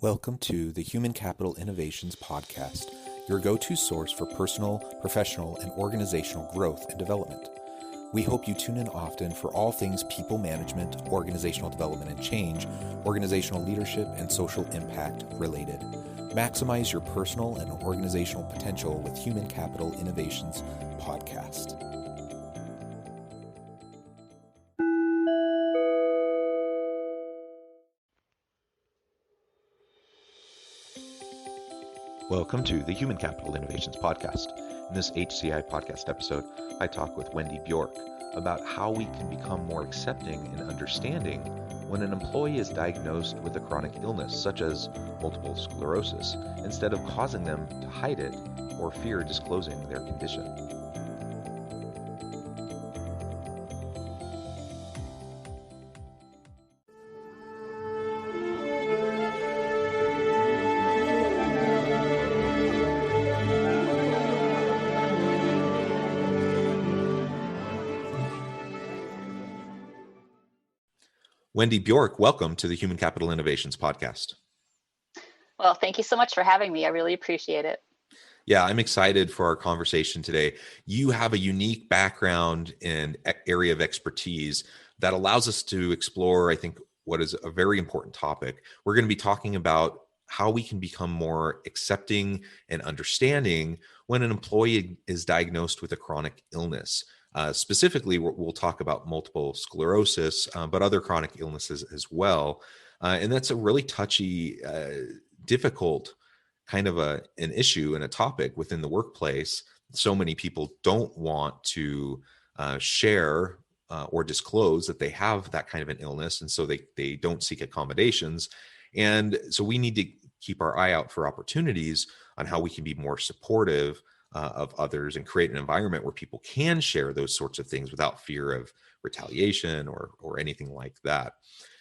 Welcome to the Human Capital Innovations Podcast, your go-to source for personal, professional, and organizational growth and development. We hope you tune in often for all things people management, organizational development and change, organizational leadership, and social impact related. Maximize your personal and organizational potential with Human Capital Innovations Podcast. Welcome to the Human Capital Innovations Podcast. In this HCI podcast episode, I talk with Wendy Bjork about how we can become more accepting and understanding when an employee is diagnosed with a chronic illness, such as multiple sclerosis, instead of causing them to hide it or fear disclosing their condition. Wendy Bjork, welcome to the Human Capital Innovations Podcast. Well, thank you so much for having me. I really appreciate it. Yeah, I'm excited for our conversation today. You have a unique background and area of expertise that allows us to explore, I think, what is a very important topic. We're going to be talking about how we can become more accepting and understanding when an employee is diagnosed with a chronic illness. Specifically, we'll talk about multiple sclerosis, but other chronic illnesses as well. And that's a really touchy, difficult kind of an issue and a topic within the workplace. So many people don't want to share or disclose that they have that kind of an illness. And so they don't seek accommodations. And so we need to keep our eye out for opportunities on how we can be more supportive of others and create an environment where people can share those sorts of things without fear of retaliation or anything like that.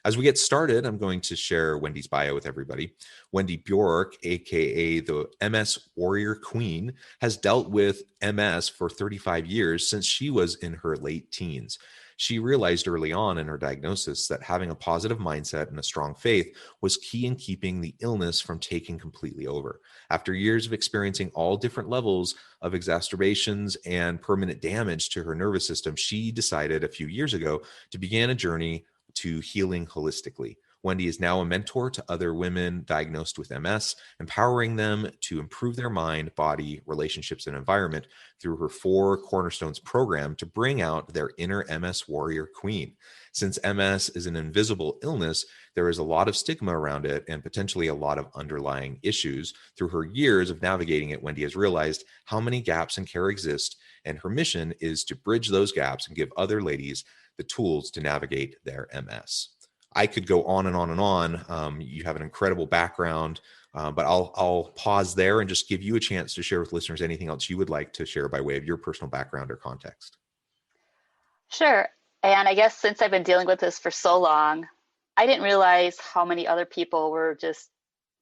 As we get started, I'm going to share Wendy's bio with everybody. Wendy Bjork, aka the MS Warrior Queen, has dealt with MS for 35 years since she was in her late teens. She realized early on in her diagnosis that having a positive mindset and a strong faith was key in keeping the illness from taking completely over. After years of experiencing all different levels of exacerbations and permanent damage to her nervous system, she decided a few years ago to begin a journey to healing holistically. Wendy is now a mentor to other women diagnosed with MS, empowering them to improve their mind, body, relationships, and environment through her 4 Cornerstones program to bring out their inner MS warrior queen. Since MS is an invisible illness, there is a lot of stigma around it and potentially a lot of underlying issues. Through her years of navigating it, Wendy has realized how many gaps in care exist, and her mission is to bridge those gaps and give other ladies the tools to navigate their MS. I could go on and on and on. You have an incredible background, but I'll pause there and just give you a chance to share with listeners anything else you would like to share by way of your personal background or context. Sure. And I guess since I've been dealing with this for so long, I didn't realize how many other people were just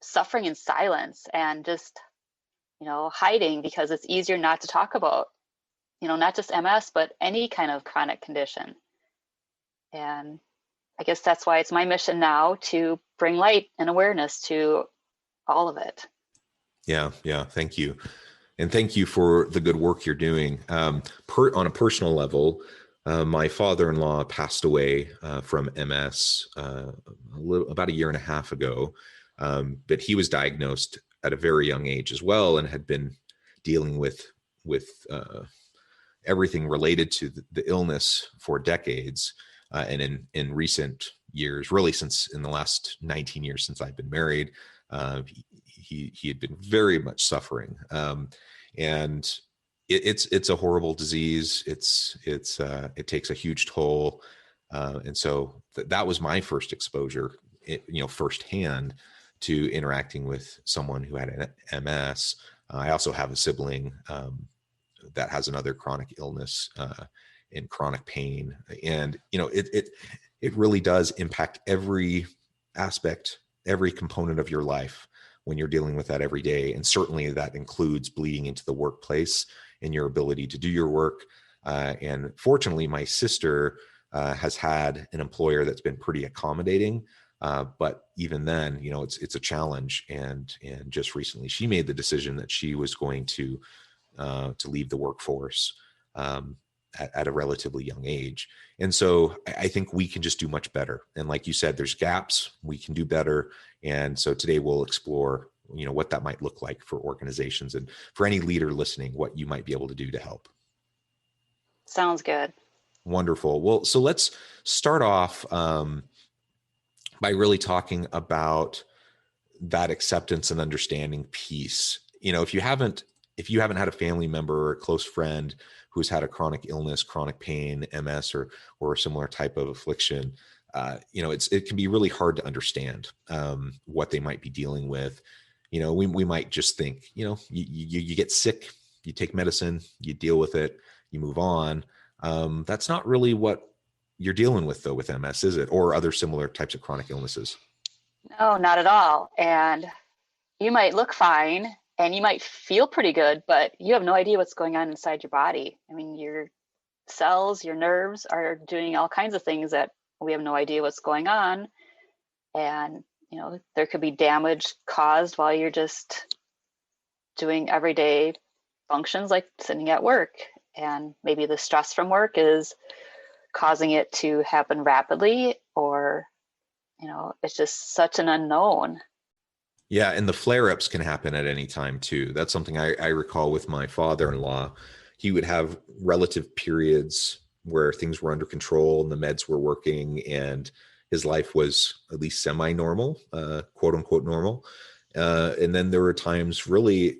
suffering in silence and just, hiding because it's easier not to talk about, not just MS, but any kind of chronic condition. And I guess that's why it's my mission now to bring light and awareness to all of it. Yeah. Thank you. And thank you for the good work you're doing. On a personal level, my father-in-law passed away from MS about a year and a half ago, but he was diagnosed at a very young age as well and had been dealing with everything related to the illness for decades. And in recent years, really since in the last 19 years since I've been married, he had been very much suffering. And it's a horrible disease. It takes a huge toll. And so that was my first exposure, firsthand to interacting with someone who had an MS. I also have a sibling that has another chronic illness, in chronic pain. And, it really does impact every aspect, every component of your life when you're dealing with that every day. And certainly that includes bleeding into the workplace and your ability to do your work. And fortunately, my sister has had an employer that's been pretty accommodating But even then, it's a challenge. And just recently, she made the decision that she was going to leave the workforce at a relatively young age. And so I think we can just do much better. And like you said, there's gaps, we can do better. And so today we'll explore, what that might look like for organizations, and for any leader listening, what you might be able to do to help. Sounds good. Wonderful. Well, so let's start off by really talking about that acceptance and understanding piece. If you haven't had a family member or a close friend who's had a chronic illness, chronic pain, MS, or a similar type of affliction, it can be really hard to understand what they might be dealing with. We might just think, you get sick, you take medicine, you deal with it, you move on. That's not really what you're dealing with, though, with MS, is it? Or other similar types of chronic illnesses? No, not at all. And you might look fine and you might feel pretty good, but you have no idea what's going on inside your body. I mean, your cells, your nerves are doing all kinds of things that we have no idea what's going on. And, there could be damage caused while you're just doing everyday functions like sitting at work. And maybe the stress from work is causing it to happen rapidly, or, it's just such an unknown. Yeah, and the flare-ups can happen at any time too. That's something I recall with my father-in-law. He would have relative periods where things were under control and the meds were working, and his life was at least semi-normal, quote unquote normal. And then there were times, really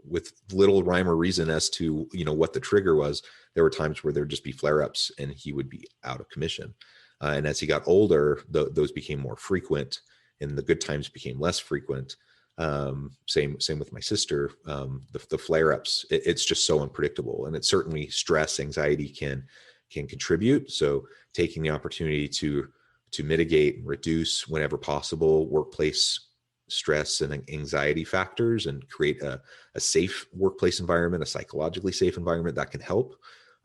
with little rhyme or reason as to what the trigger was, there were times where there'd just be flare-ups and he would be out of commission. And as he got older, those became more frequent, and the good times became less frequent. Same with my sister. The flare-ups, it's just so unpredictable, and it's certainly stress, anxiety can contribute. So taking the opportunity to mitigate and reduce whenever possible workplace stress and anxiety factors, and create a safe workplace environment, a psychologically safe environment, that can help.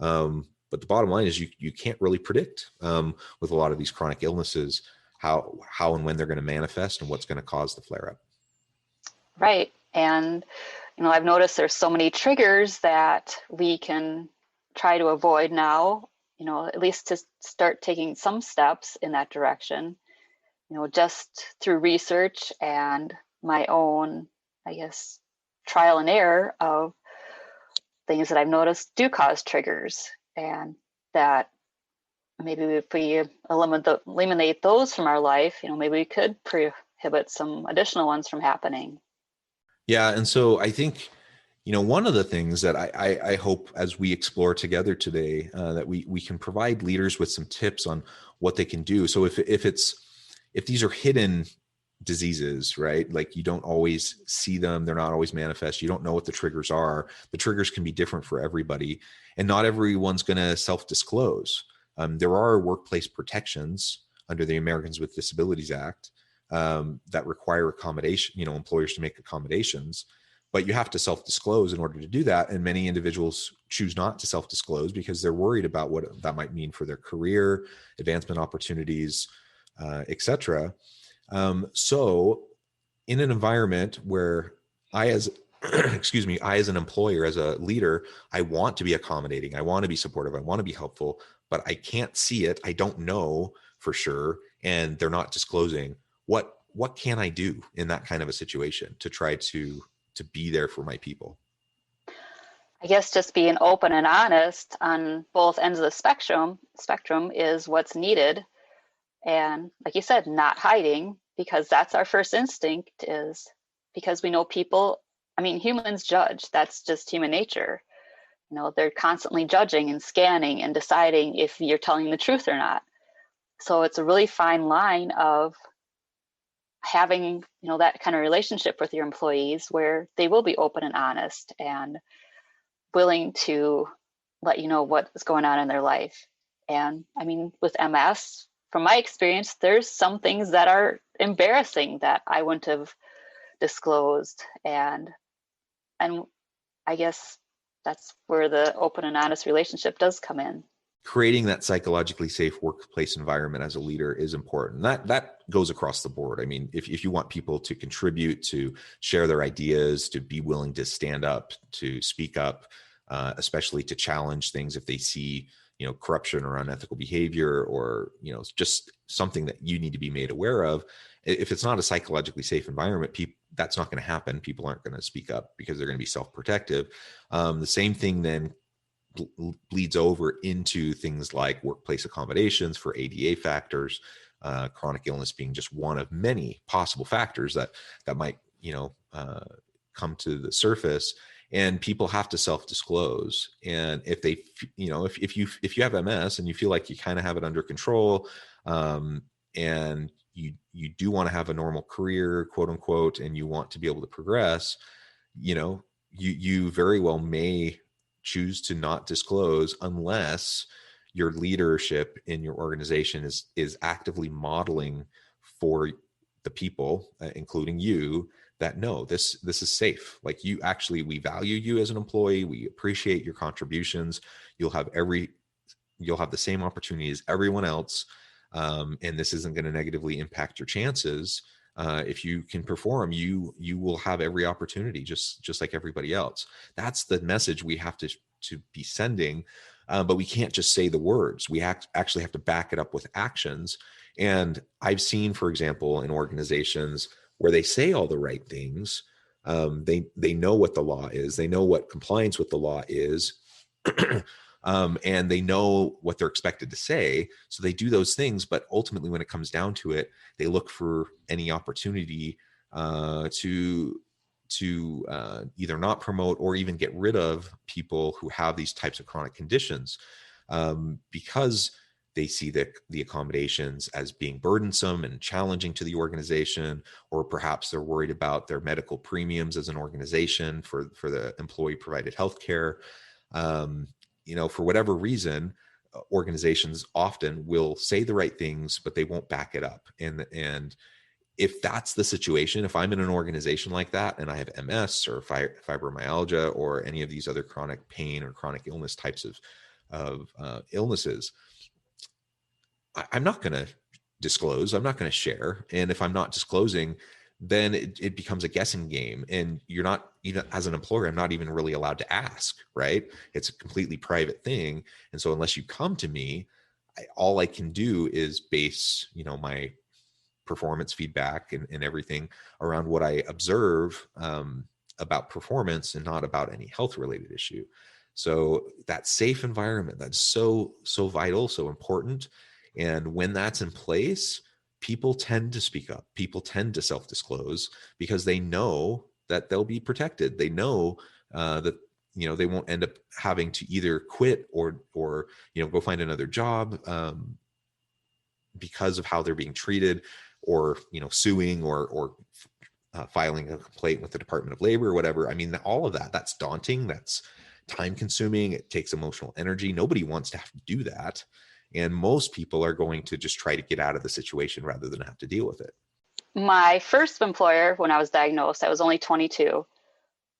But the bottom line is you can't really predict with a lot of these chronic illnesses how and when they're going to manifest and what's going to cause the flare up. Right. And, I've noticed there's so many triggers that we can try to avoid now, at least to start taking some steps in that direction, just through research and my own, I guess, trial and error of things that I've noticed do cause triggers, and that maybe if we eliminate those from our life, maybe we could prohibit some additional ones from happening. Yeah. And so I think, one of the things that I hope as we explore together today, that we can provide leaders with some tips on what they can do. So if these are hidden diseases, right? Like you don't always see them, they're not always manifest. You don't know what the triggers are. The triggers can be different for everybody, and not everyone's going to self-disclose. There are workplace protections under the Americans with Disabilities Act that require accommodation, employers to make accommodations, but you have to self-disclose in order to do that. And many individuals choose not to self-disclose because they're worried about what that might mean for their career, advancement opportunities, etc. So in an environment where I as an employer, as a leader, I want to be accommodating, I want to be supportive, I want to be helpful, but I can't see it, I don't know for sure, and they're not disclosing. What can I do in that kind of a situation to try to be there for my people? I guess just being open and honest on both ends of the spectrum is what's needed. And like you said, not hiding, because that's our first instinct, is because we know people, humans judge. That's just human nature. They're constantly judging and scanning and deciding if you're telling the truth or not. So it's a really fine line of having, that kind of relationship with your employees where they will be open and honest and willing to let you know what is going on in their life. And with MS, from my experience, there's some things that are embarrassing that I wouldn't have disclosed. And I guess that's where the open and honest relationship does come in. creating that psychologically safe workplace environment as a leader is important. That goes across the board. I mean, if you want people to contribute, to share their ideas, to be willing to stand up, to speak up, especially to challenge things if they see, corruption or unethical behavior, or, just something that you need to be made aware of. If it's not a psychologically safe environment, that's not going to happen. People aren't going to speak up because they're going to be self-protective. The same thing then bleeds over into things like workplace accommodations for ADA factors, chronic illness being just one of many possible factors that might, come to the surface. And people have to self-disclose. And if they, if you have MS and you feel like you kind of have it under control, and you do want to have a normal career, quote unquote, and you want to be able to progress, you very well may choose to not disclose unless your leadership in your organization is actively modeling for the people, including you, that no, this is safe. Like, we value you as an employee. We appreciate your contributions. You'll have the same opportunity as everyone else. And this isn't going to negatively impact your chances. If you can perform, you will have every opportunity, just like everybody else. That's the message we have to be sending. But we can't just say the words. We actually have to back it up with actions. And I've seen, for example, in organizations where they say all the right things, they know what the law is, they know what compliance with the law is, and they know what they're expected to say. So they do those things, but ultimately when it comes down to it, they look for any opportunity to either not promote or even get rid of people who have these types of chronic conditions, because they see the accommodations as being burdensome and challenging to the organization, or perhaps they're worried about their medical premiums as an organization for the employee provided healthcare. For whatever reason, organizations often will say the right things, but they won't back it up. And if that's the situation, if I'm in an organization like that and I have MS or fibromyalgia or any of these other chronic pain or chronic illness types of illnesses, I'm not going to disclose. I'm not going to share. And if I'm not disclosing, then it becomes a guessing game. And you're not, as an employer, I'm not even really allowed to ask, right? It's a completely private thing. And so unless you come to me, all I can do is base, my performance feedback and everything around what I observe about performance, and not about any health related issue. So that safe environment, that's so vital, so important. And when that's in place, people tend to speak up. People tend to self-disclose because they know that they'll be protected. They know that they won't end up having to either quit or go find another job because of how they're being treated, or suing or filing a complaint with the Department of Labor or whatever. I mean, all of that's daunting. That's time consuming. It takes emotional energy. Nobody wants to have to do that. And most people are going to just try to get out of the situation rather than have to deal with it. My first employer, when I was diagnosed, I was only 22,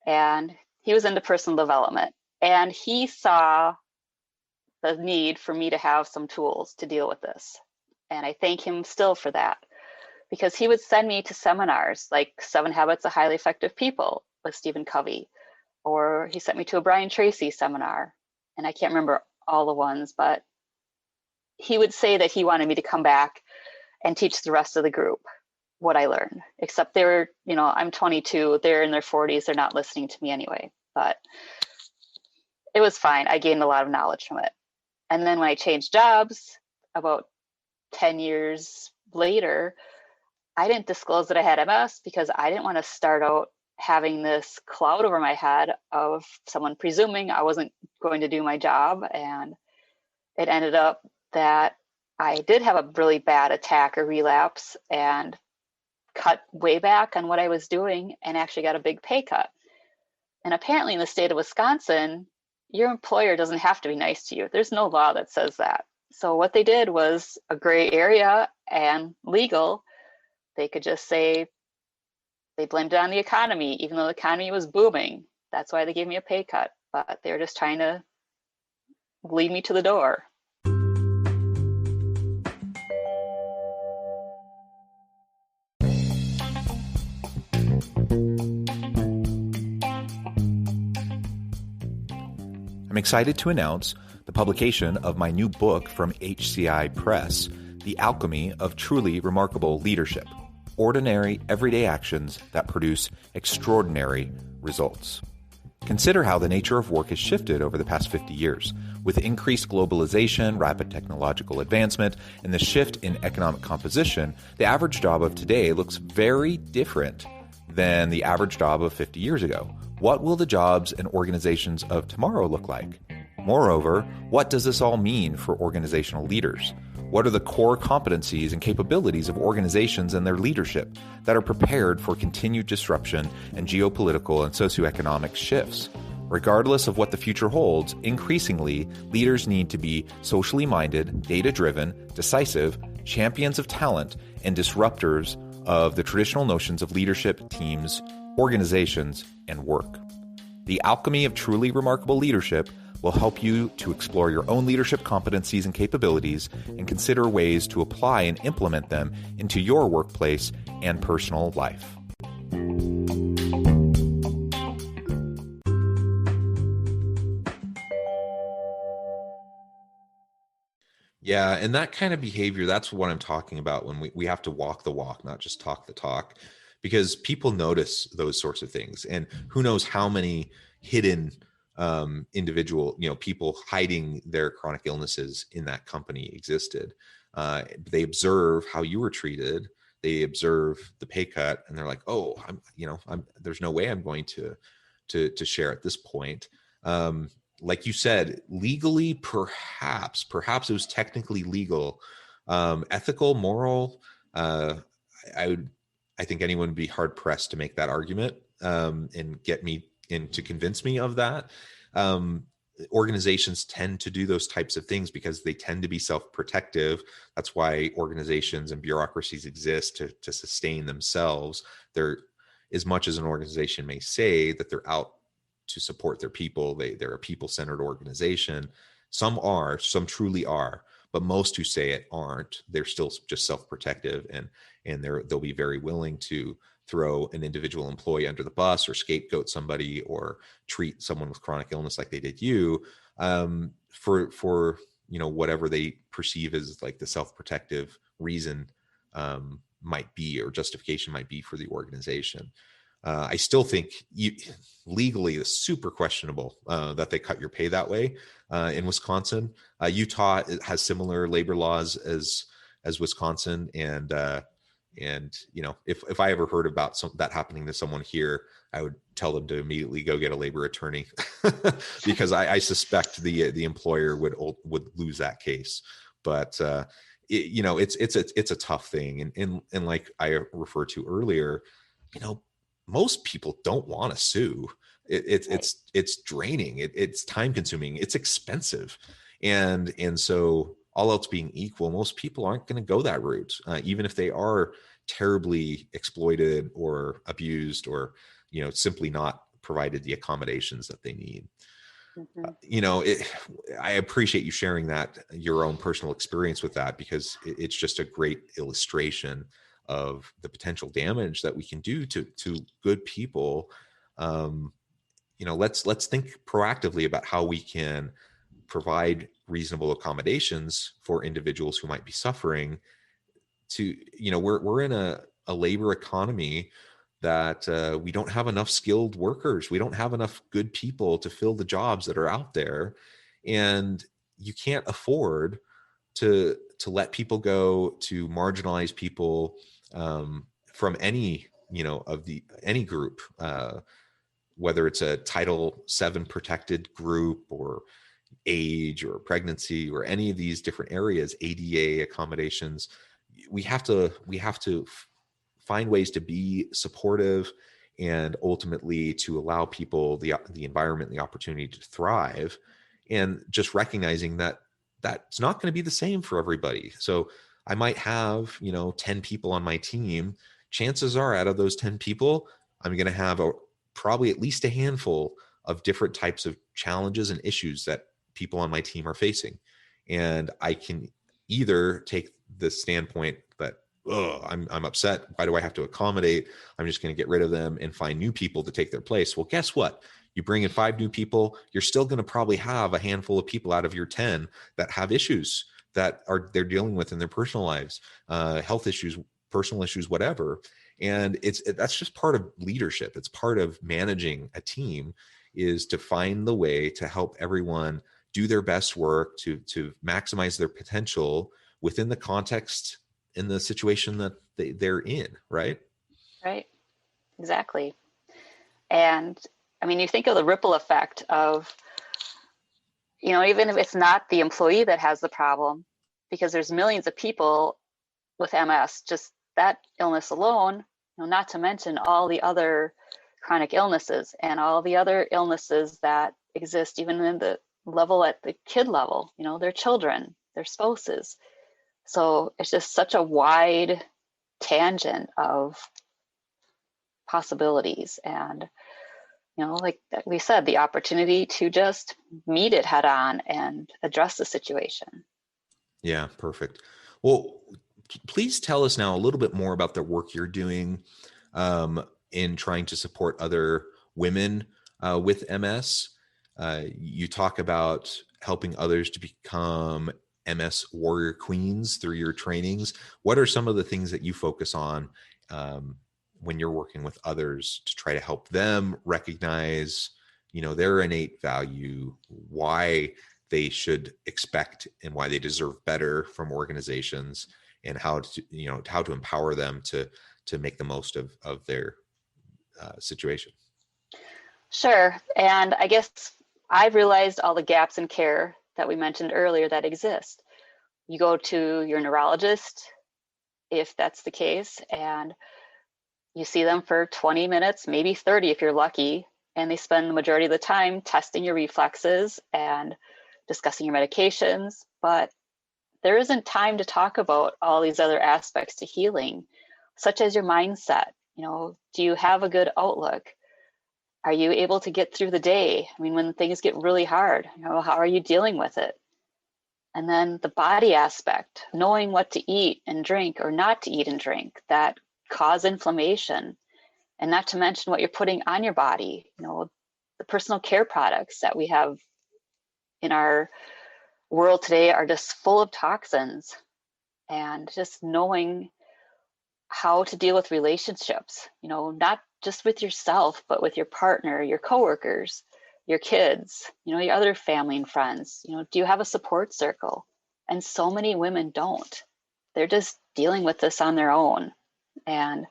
and he was into personal development. And he saw the need for me to have some tools to deal with this. And I thank him still for that, because he would send me to seminars like 7 Habits of Highly Effective People with Stephen Covey, or he sent me to a Brian Tracy seminar. And I can't remember all the ones, but he would say that he wanted me to come back and teach the rest of the group what I learned, except they were, I'm 22, they're in their 40s, they're not listening to me anyway, but it was fine. I gained a lot of knowledge from it. And then when I changed jobs about 10 years later, I didn't disclose that I had MS because I didn't want to start out having this cloud over my head of someone presuming I wasn't going to do my job. And it ended up that I did have a really bad attack or relapse and cut way back on what I was doing and actually got a big pay cut. And apparently in the state of Wisconsin, your employer doesn't have to be nice to you. There's no law that says that. So what they did was a gray area and legal. They could just say they blamed it on the economy, even though the economy was booming. That's why they gave me a pay cut. But they were just trying to lead me to the door. I'm excited to announce the publication of my new book from HCI Press, The Alchemy of Truly Remarkable Leadership: Ordinary, Everyday Actions That Produce Extraordinary Results. Consider how the nature of work has shifted over the past 50 years. With increased globalization, rapid technological advancement, and the shift in economic composition, the average job of today looks very different than the average job of 50 years ago. What will the jobs and organizations of tomorrow look like? Moreover, what does this all mean for organizational leaders? What are the core competencies and capabilities of organizations and their leadership that are prepared for continued disruption and geopolitical and socioeconomic shifts? Regardless of what the future holds, increasingly, leaders need to be socially minded, data-driven, decisive, champions of talent, and disruptors of the traditional notions of leadership, teams, organizations, and work. The Alchemy of Truly Remarkable Leadership will help you to explore your own leadership competencies and capabilities and consider ways to apply and implement them into your workplace and personal life. Yeah, and that kind of behavior, that's what I'm talking about when we have to walk the walk, not just talk the talk, because people notice those sorts of things. And who knows how many hidden individual, people hiding their chronic illnesses in that company existed. They observe how you were treated. They observe the pay cut, and they're like, "Oh, there's no way I'm going to share at this point." Like you said, legally, perhaps it was technically legal, ethical, moral. I think anyone would be hard pressed to make that argument and get me and to convince me of that. Organizations tend to do those types of things because they tend to be self-protective. That's why organizations and bureaucracies exist, to sustain themselves. They're, as much as an organization may say that they're out to support their people, they're a people-centered organization. Some truly are, but most who say it aren't. They're still just self-protective, and they'll be very willing to throw an individual employee under the bus or scapegoat somebody or treat someone with chronic illness like they did you, for whatever they perceive as like the self-protective reason might be, or justification might be for the organization. I still think legally it's super questionable that they cut your pay that way in Wisconsin. Utah has similar labor laws as Wisconsin, and if I ever heard about that happening to someone here, I would tell them to immediately go get a labor attorney because I suspect the employer would lose that case. But it's a tough thing, and like I referred to earlier, most people don't want to sue. It's draining. It's time consuming. It's expensive, and so all else being equal, most people aren't going to go that route, even if they are terribly exploited or abused, or simply not provided the accommodations that they need. Mm-hmm. I appreciate you sharing your own personal experience with that, because it's just a great illustration of the potential damage that we can do to good people. Let's think proactively about how we can provide reasonable accommodations for individuals who might be suffering. We're in a labor economy that we don't have enough skilled workers. We don't have enough good people to fill the jobs that are out there, and you can't afford to let people go, to marginalize people from any any group, whether it's a Title VII protected group, or age, or pregnancy, or any of these different areas, ADA accommodations. We have to find ways to be supportive, and ultimately to allow people the environment, the opportunity to thrive, and just recognizing that that's not going to be the same for everybody. So I might have 10 people on my team. Chances are, out of those 10 people, I'm going to have probably at least a handful of different types of challenges and issues that people on my team are facing. And I can either take the standpoint that, I'm upset. Why do I have to accommodate? I'm just going to get rid of them and find new people to take their place. Well, guess what? You bring in 5 new people, you're still going to probably have a handful of people out of your 10 that have issues that they're dealing with in their personal lives, health issues, personal issues, whatever. And that's just part of leadership. It's part of managing a team, is to find the way to help everyone do their best work, to maximize their potential within the context in the situation that they're in, right? Right. Exactly. And I mean, you think of the ripple effect of, even if it's not the employee that has the problem, because there's millions of people with MS, just that illness alone, not to mention all the other chronic illnesses and all the other illnesses that exist even in the level at the kid level, their children, their spouses. So it's just such a wide tangent of possibilities. And, like we said, the opportunity to just meet it head on and address the situation. Yeah, perfect. Well, please tell us now a little bit more about the work you're doing in trying to support other women with MS. You talk about helping others to become MS warrior queens through your trainings. What are some of the things that you focus on when you're working with others to try to help them recognize, their innate value, why they should expect and why they deserve better from organizations, and how to empower them to make the most of their situation? Sure. And I guess I've realized all the gaps in care that we mentioned earlier that exist. You go to your neurologist, if that's the case, and you see them for 20 minutes, maybe 30 if you're lucky, and they spend the majority of the time testing your reflexes and discussing your medications. But there isn't time to talk about all these other aspects to healing, such as your mindset. Do you have a good outlook? Are you able to get through the day? I mean, when things get really hard, how are you dealing with it? And then the body aspect, knowing what to eat and drink or not to eat and drink that cause inflammation, and not to mention what you're putting on your body. The personal care products that we have in our world today are just full of toxins, and just knowing how to deal with relationships, not just with yourself, but with your partner, your coworkers, your kids, your other family and friends. Do you have a support circle? And so many women don't. They're just dealing with this on their own. And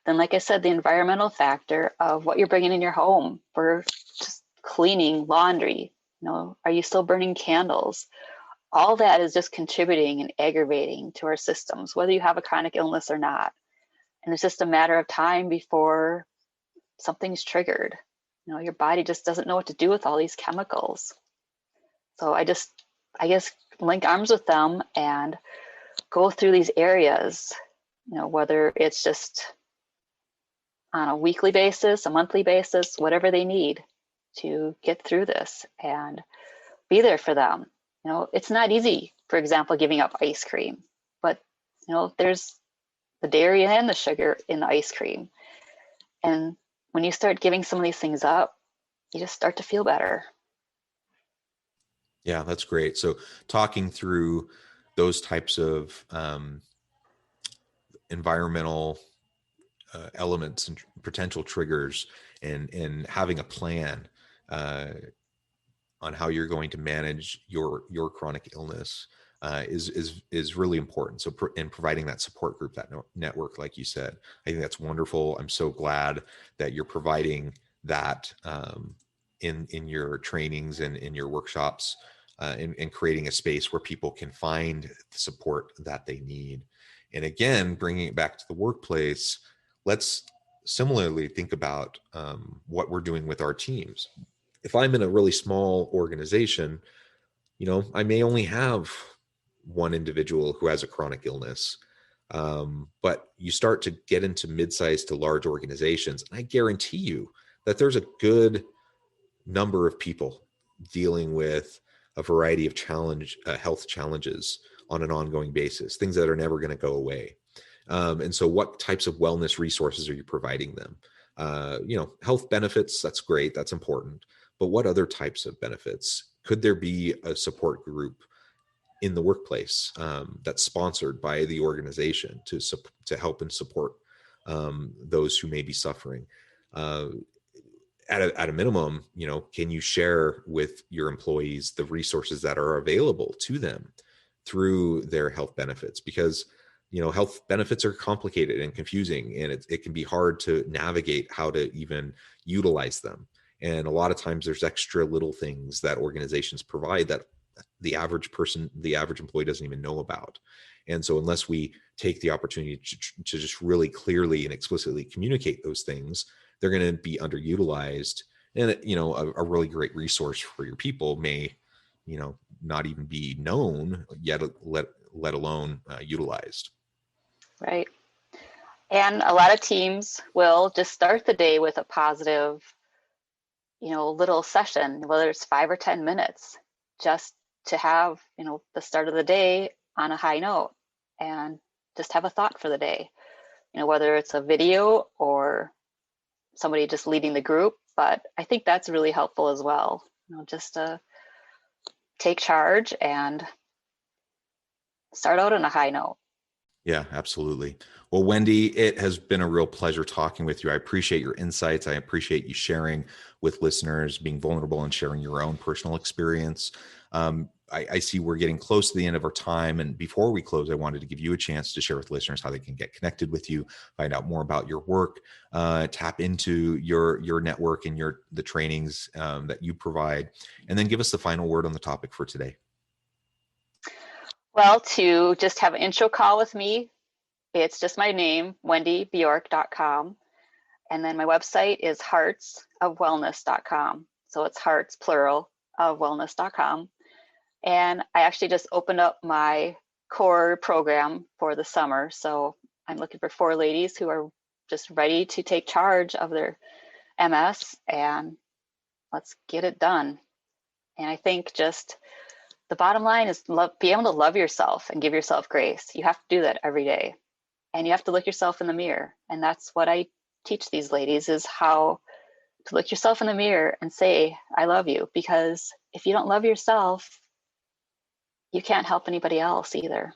then, like I said, the environmental factor of what you're bringing in your home for just cleaning, laundry, are you still burning candles? All that is just contributing and aggravating to our systems, whether you have a chronic illness or not. And it's just a matter of time before something's triggered. Your body just doesn't know what to do with all these chemicals. So I guess, link arms with them and go through these areas, whether it's just on a weekly basis, a monthly basis, whatever they need to get through this, and be there for them. It's not easy, for example, giving up ice cream, but there's the dairy and the sugar in the ice cream. And when you start giving some of these things up, you just start to feel better. Yeah, that's great. So talking through those types of environmental elements and potential triggers, and having a plan on how you're going to manage your chronic illness is really important. So in providing that support group, that network, like you said, I think that's wonderful. I'm so glad that you're providing that in your trainings and in your workshops, and creating a space where people can find the support that they need. And again, bringing it back to the workplace, let's similarly think about what we're doing with our teams. If I'm in a really small organization, I may only have one individual who has a chronic illness. But you start to get into mid-sized to large organizations, and I guarantee you that there's a good number of people dealing with a variety of health challenges on an ongoing basis, things that are never going to go away. And so what types of wellness resources are you providing them? Health benefits, that's great, that's important. But what other types of benefits? Could there be a support group in the workplace that's sponsored by the organization to help and support those who may be suffering? At a minimum, can you share with your employees the resources that are available to them through their health benefits? Because health benefits are complicated and confusing, and it can be hard to navigate how to even utilize them. And a lot of times there's extra little things that organizations provide that the average employee doesn't even know about. And so unless we take the opportunity to just really clearly and explicitly communicate those things, they're going to be underutilized. And a really great resource for your people may, not even be known yet, let alone utilized. Right. And a lot of teams will just start the day with a positive, little session, whether it's 5 or 10 minutes, just to have, the start of the day on a high note and just have a thought for the day, whether it's a video or somebody just leading the group. But I think that's really helpful as well, just to take charge and start out on a high note. Yeah, absolutely. Well, Wendy, it has been a real pleasure talking with you. I appreciate your insights. I appreciate you sharing with listeners, being vulnerable and sharing your own personal experience. I see we're getting close to the end of our time. And before we close, I wanted to give you a chance to share with listeners how they can get connected with you, find out more about your work, tap into your network and the trainings that you provide, and then give us the final word on the topic for today. Well, to just have an intro call with me, it's just my name, wendybjork.com. And then my website is heartsofwellness.com. So it's hearts, plural, of wellness.com. And I actually just opened up my core program for the summer. So I'm looking for 4 ladies who are just ready to take charge of their MS, and let's get it done. And I think just the bottom line is be able to love yourself and give yourself grace. You have to do that every day. And you have to look yourself in the mirror. And that's what I teach these ladies, is how to look yourself in the mirror and say, I love you. Because if you don't love yourself, you can't help anybody else either.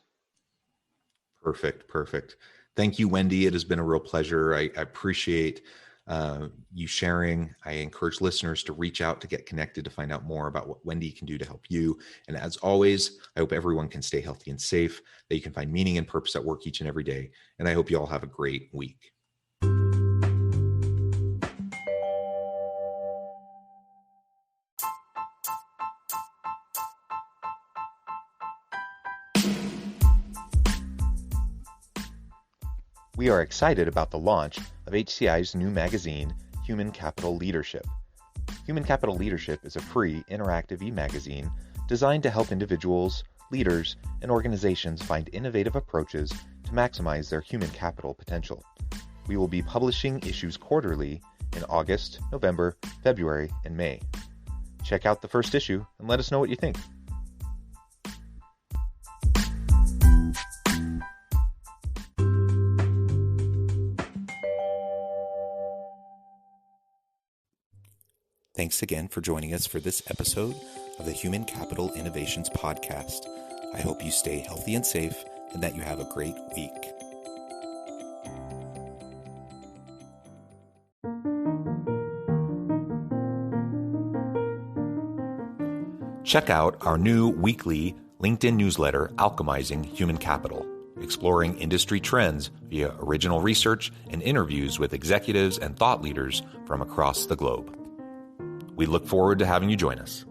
Perfect. Thank you, Wendy. It has been a real pleasure. I appreciate you sharing. I encourage listeners to reach out to get connected, to find out more about what Wendy can do to help you. And as always, I hope everyone can stay healthy and safe, that you can find meaning and purpose at work each and every day. And I hope you all have a great week. We are excited about the launch of HCI's new magazine, Human Capital Leadership. Human Capital Leadership is a free, interactive e-magazine designed to help individuals, leaders, and organizations find innovative approaches to maximize their human capital potential. We will be publishing issues quarterly in August, November, February, and May. Check out the first issue and let us know what you think. Thanks again for joining us for this episode of the Human Capital Innovations Podcast. I hope you stay healthy and safe and that you have a great week. Check out our new weekly LinkedIn newsletter, Alchemizing Human Capital, exploring industry trends via original research and interviews with executives and thought leaders from across the globe. We look forward to having you join us.